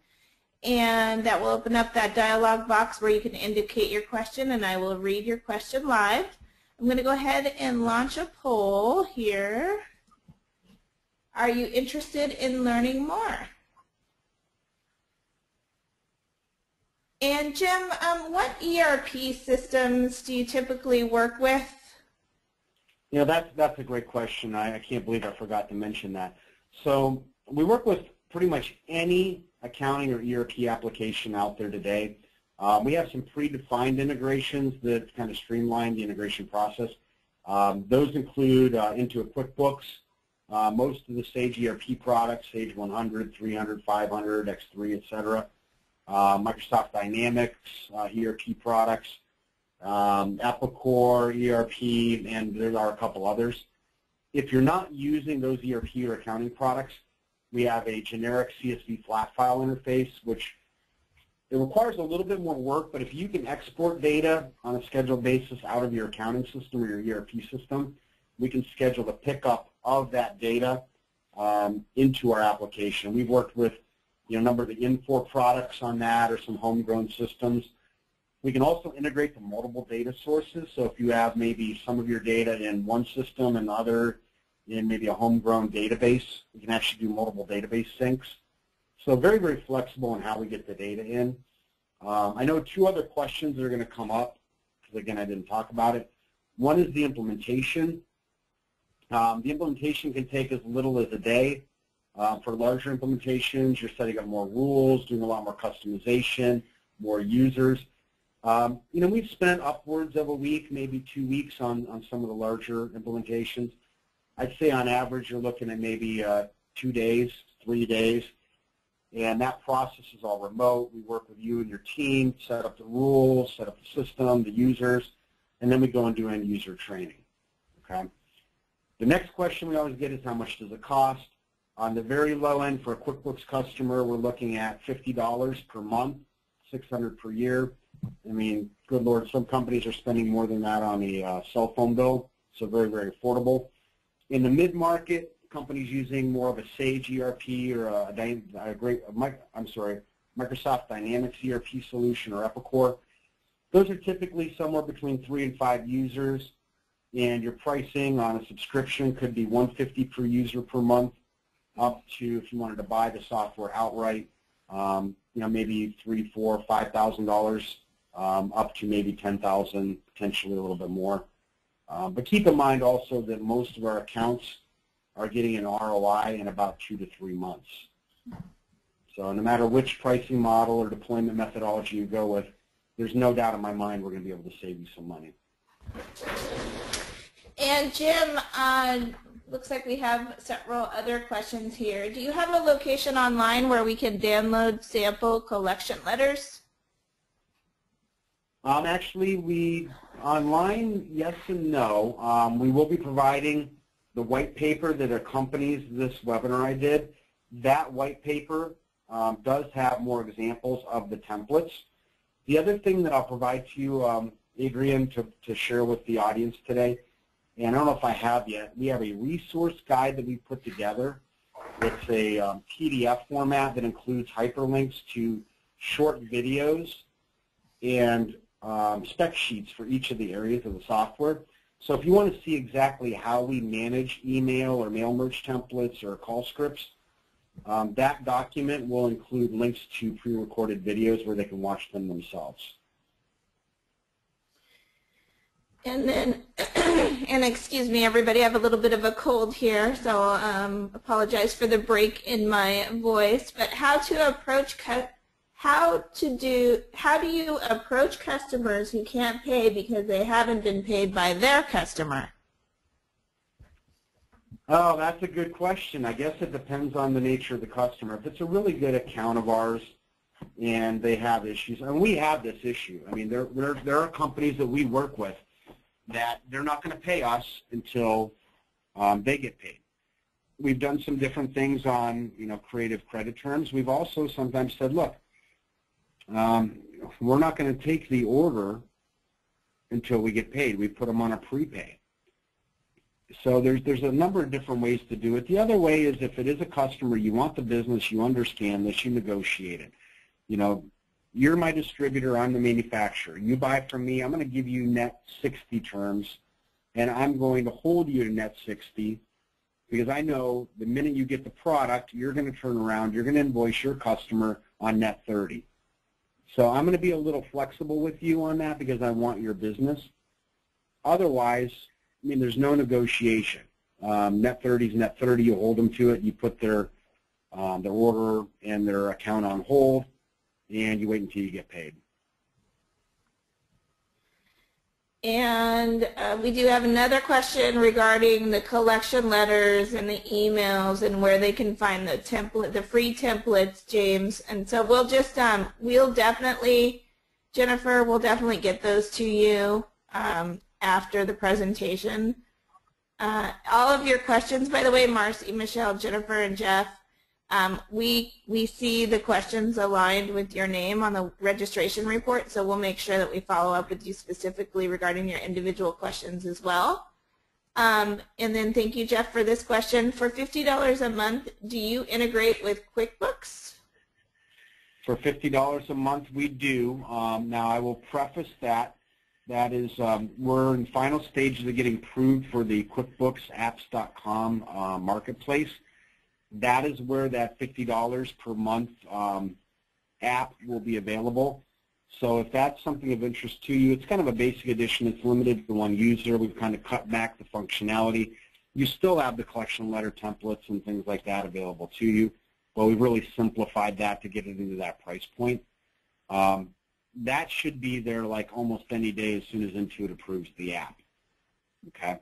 and that will open up that dialog box where you can indicate your question, and I will read your question live. I'm going to go ahead and launch a poll here. Are you interested in learning more? And Jim, what ERP systems do you typically work with? You know, that's a great question. I can't believe I forgot to mention that. So we work with pretty much any accounting or ERP application out there today. We have some predefined integrations that kind of streamline the integration process. Those include into QuickBooks, most of the Sage ERP products, Sage 100, 300, 500, X3, etc. Microsoft Dynamics ERP products, Epicor ERP, and there are a couple others. If you're not using those ERP or accounting products, we have a generic CSV flat file interface, which it requires a little bit more work, but if you can export data on a scheduled basis out of your accounting system or your ERP system, we can schedule the pickup of that data into our application. We've worked with a number of the Infor products on that or some homegrown systems. We can also integrate to multiple data sources. So if you have maybe some of your data in one system and other in maybe a homegrown database, we can actually do multiple database syncs. So very, very flexible in how we get the data in. I know two other questions that are going to come up, because again, I didn't talk about it. One is the implementation. The implementation can take as little as a day. For larger implementations, you're setting up more rules, doing a lot more customization, more users. We've spent upwards of a week, maybe 2 weeks on some of the larger implementations. I'd say on average you're looking at maybe 2 days, 3 days, and that process is all remote. We work with you and your team, set up the rules, set up the system, the users, and then we go and do end user training. Okay. The next question we always get is how much does it cost? On the very low end for a QuickBooks customer, we're looking at $50 per month, $600 per year. I mean, good Lord, some companies are spending more than that on a cell phone bill, so very, very affordable. In the mid-market, companies using more of a Sage ERP or Microsoft Dynamics ERP solution or Epicor, those are typically somewhere between 3 and 5 users, and your pricing on a subscription could be $150 per user per month, up to, if you wanted to buy the software outright, maybe $3,000, $4,000, $5,000, up to maybe $10,000, potentially a little bit more. But keep in mind also that most of our accounts are getting an ROI in about 2 to 3 months. So no matter which pricing model or deployment methodology you go with, there's no doubt in my mind we're going to be able to save you some money. And Jim, looks like we have several other questions here. Do you have a location online where we can download sample collection letters? Actually, online, yes and no. We will be providing the white paper that accompanies this webinar I did. That white paper does have more examples of the templates. The other thing that I'll provide to you, Adrian, to share with the audience today, and I don't know if I have yet, we have a resource guide that we put together. It's a PDF format that includes hyperlinks to short videos and spec sheets for each of the areas of the software. So if you want to see exactly how we manage email or mail merge templates or call scripts, that document will include links to pre-recorded videos where they can watch them themselves. And then, and excuse me everybody, I have a little bit of a cold here, so apologize for the break in my voice, but how do you approach customers who can't pay because they haven't been paid by their customer? Oh, that's a good question. I guess it depends on the nature of the customer. If it's a really good account of ours and they have issues, and we have this issue. I mean, there are companies that we work with that they're not going to pay us until they get paid. We've done some different things on, creative credit terms. We've also sometimes said, look, we're not going to take the order until we get paid. We put them on a prepay. So there's a number of different ways to do it. The other way is if it is a customer, you want the business, you understand this, you negotiate it. You know, you're my distributor, I'm the manufacturer. You buy from me, I'm going to give you net 60 terms, and I'm going to hold you to net 60 because I know the minute you get the product, you're going to turn around, you're going to invoice your customer on net 30. So I'm going to be a little flexible with you on that because I want your business. Otherwise, I mean, there's no negotiation. Net 30 is net 30. You hold them to it. You put their order and their account on hold, and you wait until you get paid. And we do have another question regarding the collection letters and the emails and where they can find the template, the free templates, James. And so we'll just, Jennifer, we'll definitely get those to you after the presentation. All of your questions, by the way, Marcy, Michelle, Jennifer, and Jeff, we see the questions aligned with your name on the registration report, so we'll make sure that we follow up with you specifically regarding your individual questions as well. And then thank you, Jeff, for this question. For $50 a month, do you integrate with QuickBooks? For $50 a month, we do. Now, I will preface that. That is, we're in final stages of getting approved for the QuickBooks apps.com marketplace. That is where that $50 per month app will be available. So if that's something of interest to you, it's kind of a basic edition. It's limited to one user. We've kind of cut back the functionality. You still have the collection letter templates and things like that available to you, but we've really simplified that to get it into that price point. That should be there like almost any day as soon as Intuit approves the app. Okay?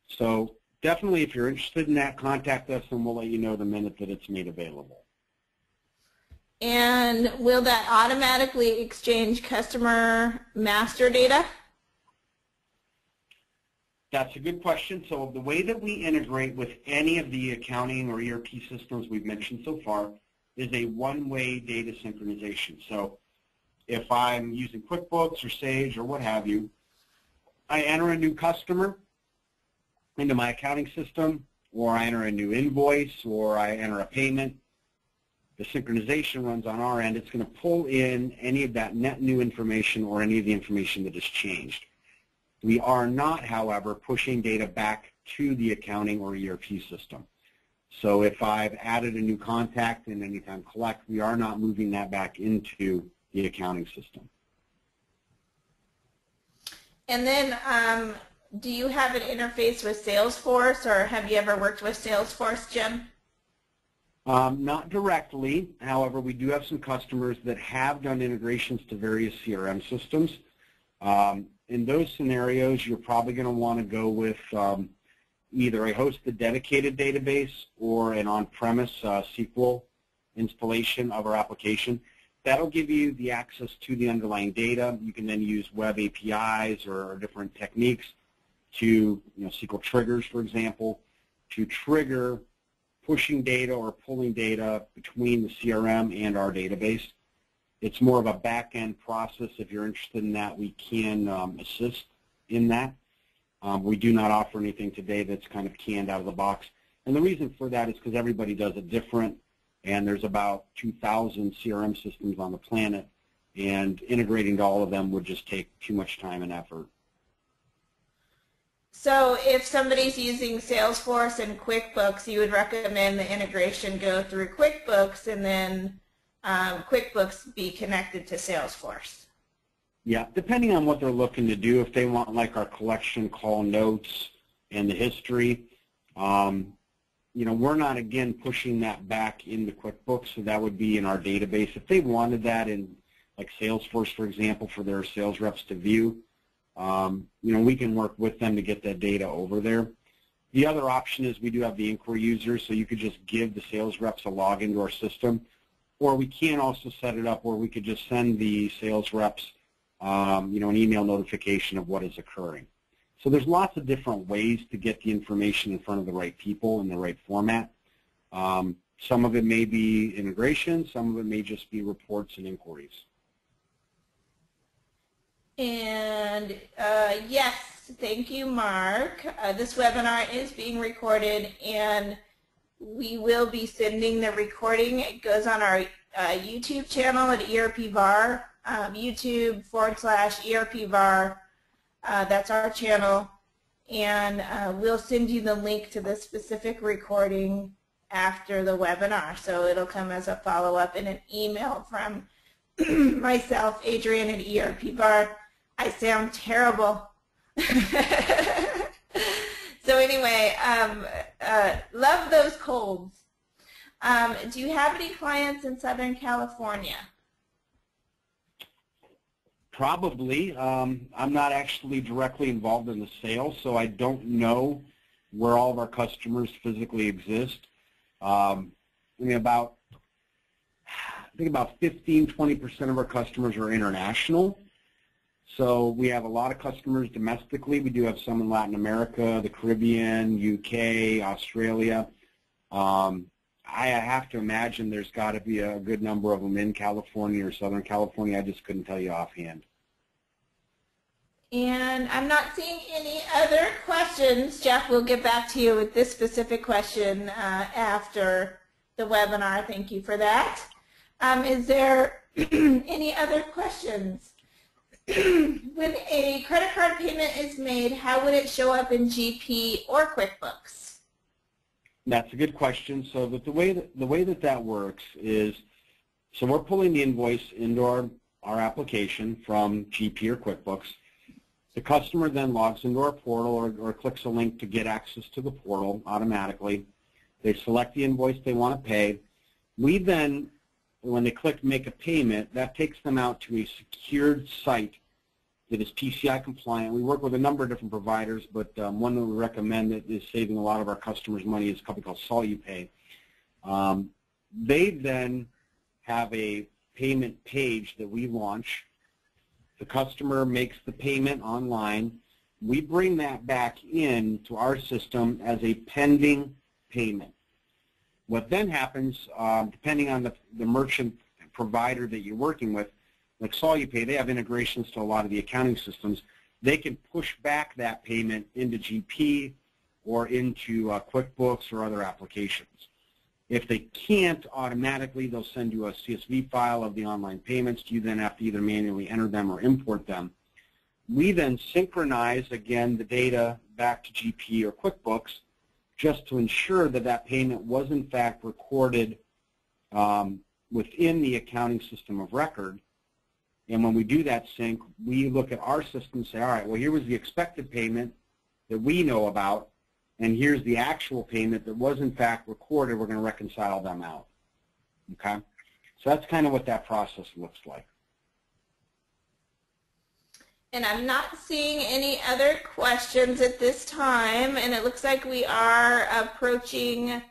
So definitely, if you're interested in that, contact us and we'll let you know the minute that it's made available. And will that automatically exchange customer master data? That's a good question. So the way that we integrate with any of the accounting or ERP systems we've mentioned so far is a one-way data synchronization. So if I'm using QuickBooks or Sage or what have you, I enter a new customer into my accounting system, or I enter a new invoice, or I enter a payment. The synchronization runs on our end. It's going to pull in any of that net new information or any of the information that has changed. We are not, however, pushing data back to the accounting or ERP system. So if I've added a new contact in Anytime Collect, we are not moving that back into the accounting system. And then do you have an interface with Salesforce, or have you ever worked with Salesforce, Jim? Not directly. However, we do have some customers that have done integrations to various CRM systems. In those scenarios, you're probably going to want to go with either a hosted dedicated database or an on-premise SQL installation of our application. That'll give you the access to the underlying data. You can then use web APIs or different techniques to, SQL triggers, for example, to trigger pushing data or pulling data between the CRM and our database. It's more of a back-end process. If you're interested in that, we can assist in that. We do not offer anything today that's kind of canned out of the box. And the reason for that is because everybody does it different, and there's about 2,000 CRM systems on the planet, and integrating to all of them would just take too much time and effort. So if somebody's using Salesforce and QuickBooks, you would recommend the integration go through QuickBooks and then QuickBooks be connected to Salesforce? Yeah, depending on what they're looking to do. If they want like our collection call notes and the history, we're not, again, pushing that back into QuickBooks, so that would be in our database. If they wanted that in like Salesforce, for example, for their sales reps to view, we can work with them to get that data over there. The other option is we do have the inquiry users, so you could just give the sales reps a login to our system, or we can also set it up where we could just send the sales reps, an email notification of what is occurring. So there's lots of different ways to get the information in front of the right people in the right format. Some of it may be integration, some of it may just be reports and inquiries. And yes, Thank you, Mark. This webinar is being recorded, and we will be sending the recording. It goes on our YouTube channel at ERPVAR, YouTube/ERPVAR. That's our channel. And we'll send you the link to the specific recording after the webinar. So it'll come as a follow-up in an email from myself, Adrienne at ERPVAR. I sound terrible. So anyway, love those colds. Do you have any clients in Southern California? Probably. I'm not actually directly involved in the sale, so I don't know where all of our customers physically exist. I think about 15–20% of our customers are international. So we have a lot of customers domestically. We do have some in Latin America, the Caribbean, UK, Australia. I have to imagine there's got to be a good number of them in California or Southern California. I just couldn't tell you offhand. And I'm not seeing any other questions. Jeff, we'll get back to you with this specific question after the webinar. Thank you for that. Is there any other questions? When a credit card payment is made, how would it show up in GP or QuickBooks? That's a good question. So the way that works is, so we're pulling the invoice into our application from GP or QuickBooks. The customer then logs into our portal or clicks a link to get access to the portal automatically. They select the invoice they want to pay. We then, when they click make a payment, that takes them out to a secured site that is PCI compliant. We work with a number of different providers, but one that we recommend that is saving a lot of our customers money is a company called SoluPay. They then have a payment page that we launch. The customer makes the payment online. We bring that back in to our system as a pending payment. What then happens, depending on the merchant provider that you're working with, like SoluPay, they have integrations to a lot of the accounting systems. They can push back that payment into GP or into QuickBooks or other applications. If they can't automatically, they'll send you a CSV file of the online payments. You then have to either manually enter them or import them. We then synchronize, again, the data back to GP or QuickBooks just to ensure that that payment was, in fact, recorded within the accounting system of record. And when we do that sync, we look at our system and say, all right, well, here was the expected payment that we know about, and here's the actual payment that was, in fact, recorded. We're going to reconcile them out. Okay? So that's kind of what that process looks like. And I'm not seeing any other questions at this time, and it looks like we are approaching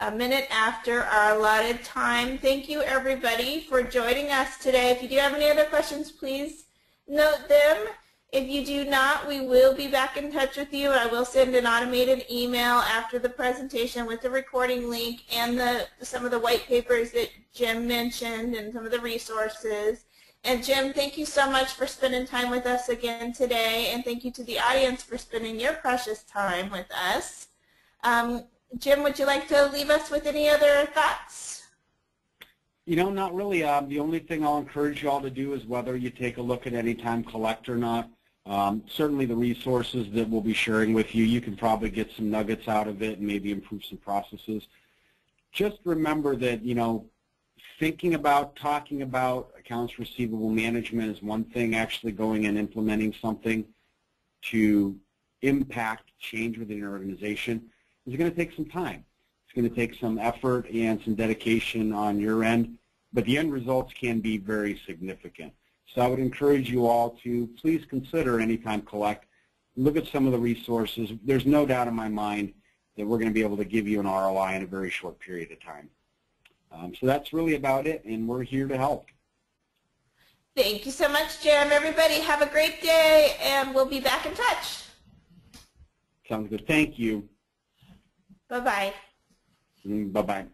a minute after our allotted time. Thank you, everybody, for joining us today. If you do have any other questions, please note them. If you do not, we will be back in touch with you. I will send an automated email after the presentation with the recording link and some of the white papers that Jim mentioned and some of the resources. And Jim, thank you so much for spending time with us again today, and thank you to the audience for spending your precious time with us. Jim, would you like to leave us with any other thoughts? You know, not really. The only thing I'll encourage you all to do is whether you take a look at Anytime Collect or not. Certainly the resources that we'll be sharing with you, you can probably get some nuggets out of it and maybe improve some processes. Just remember that, you know, thinking about, talking about accounts receivable management is one thing. Actually going and implementing something to impact change within your organization is going to take some time. It's going to take some effort and some dedication on your end, but the end results can be very significant. So I would encourage you all to please consider Anytime Collect. Look at some of the resources. There's no doubt in my mind that we're going to be able to give you an ROI in a very short period of time. So that's really about it, and we're here to help. Thank you so much, Jim. Everybody have a great day, and we'll be back in touch. Sounds good. Thank you. Bye-bye. Bye-bye.